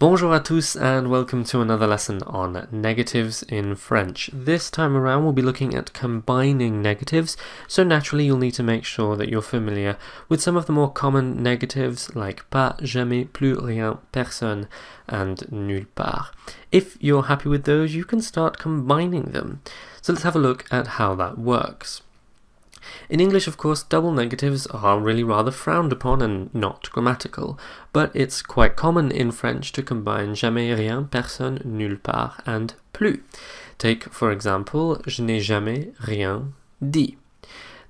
Bonjour à tous and welcome to another lesson on negatives in French. This time around we'll be looking at combining negatives, so naturally you'll need to make sure that you're familiar with some of the more common negatives like pas, jamais, plus rien, personne and nulle part. If you're happy with those, you can start combining them. So let's have a look at how that works. In English, of course, double negatives are really rather frowned upon and not grammatical, but it's quite common in French to combine jamais, rien, personne, nulle part, and plus. Take, for example, je n'ai jamais rien dit.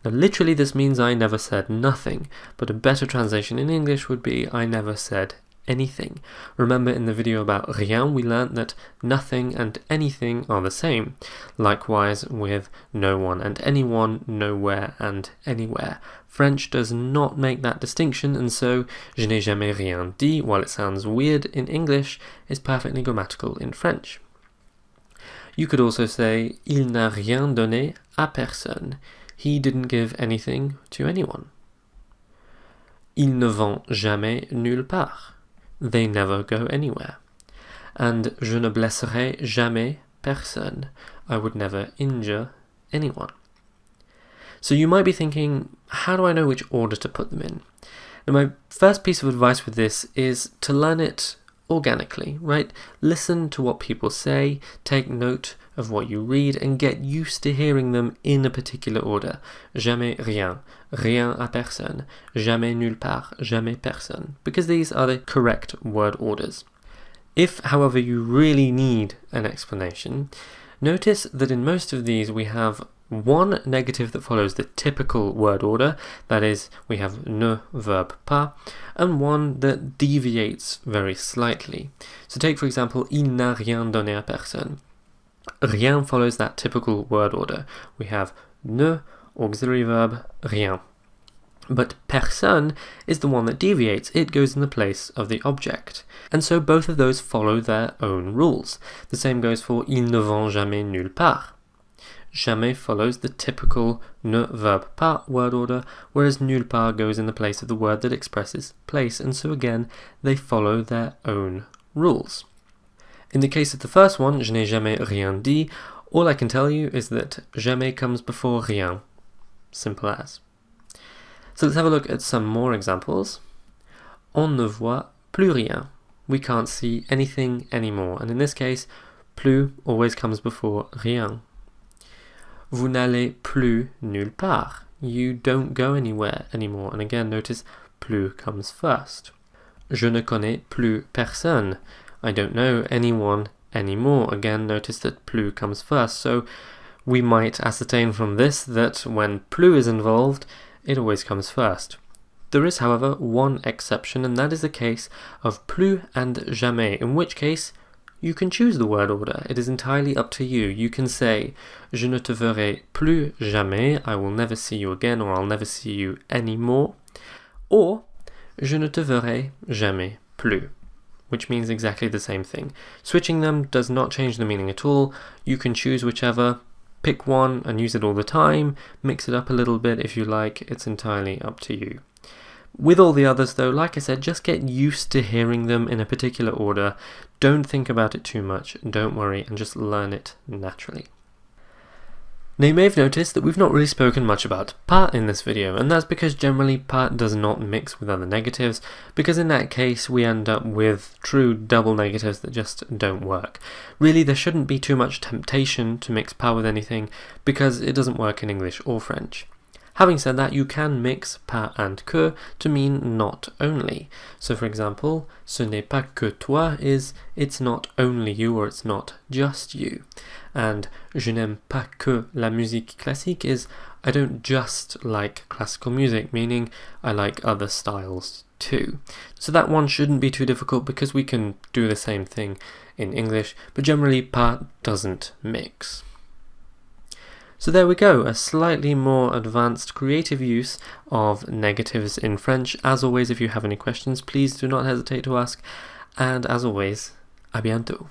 Now, literally this means I never said nothing, but a better translation in English would be I never said anything. Remember in the video about rien we learnt that nothing and anything are the same. Likewise with no one and anyone, nowhere and anywhere. French does not make that distinction, and so je n'ai jamais rien dit, while it sounds weird in English, is perfectly grammatical in French. You could also say il n'a rien donné à personne. He didn't give anything to anyone. Il ne vend jamais nulle part. They never go anywhere. And je ne blesserai jamais personne. I would never injure anyone. So you might be thinking, how do I know which order to put them in? Now, my first piece of advice with this is to learn it organically, right? Listen to what people say, take note of what you read, and get used to hearing them in a particular order. Jamais rien, rien à personne, jamais nulle part, jamais personne, because these are the correct word orders. If, however, you really need an explanation, notice that in most of these we have one negative that follows the typical word order, that is, we have ne, verb pas, and one that deviates very slightly. So take, for example, il n'a rien donné à personne. Rien follows that typical word order. We have ne, auxiliary verb, rien. But personne is the one that deviates. It goes in the place of the object. And so both of those follow their own rules. The same goes for il ne vend jamais nulle part. Jamais follows the typical ne, verb pas word order, whereas nulle part goes in the place of the word that expresses place, and so again they follow their own rules. In the case of the first one, je n'ai jamais rien dit, all I can tell you is that jamais comes before rien. Simple as. So let's have a look at some more examples. On ne voit plus rien. We can't see anything anymore, and in this case, plus always comes before rien. Vous n'allez plus nulle part. You don't go anywhere anymore, and again notice plus comes first. Je ne connais plus personne. I don't know anyone anymore. Again notice that plus comes first, so we might ascertain from this that when plus is involved, it always comes first. There is, however, one exception, and that is the case of plus and jamais, in which case you can choose the word order. It is entirely up to you. You can say, je ne te verrai plus jamais, I will never see you again, or I'll never see you anymore, or je ne te verrai jamais plus, which means exactly the same thing. Switching them does not change the meaning at all. You can choose whichever, pick one and use it all the time, mix it up a little bit if you like, it's entirely up to you. With all the others though, like I said, just get used to hearing them in a particular order. Don't think about it too much, don't worry, and just learn it naturally. Now you may have noticed that we've not really spoken much about pas in this video, and that's because generally pas does not mix with other negatives, because in that case we end up with true double negatives that just don't work. Really, there shouldn't be too much temptation to mix pas with anything, because it doesn't work in English or French. Having said that, you can mix pas and que to mean not only. So for example, ce n'est pas que toi is it's not only you, or it's not just you. And je n'aime pas que la musique classique is I don't just like classical music, meaning I like other styles too. So that one shouldn't be too difficult because we can do the same thing in English, but generally pas doesn't mix. So there we go, a slightly more advanced creative use of negatives in French. As always, if you have any questions, please do not hesitate to ask. And as always, à bientôt.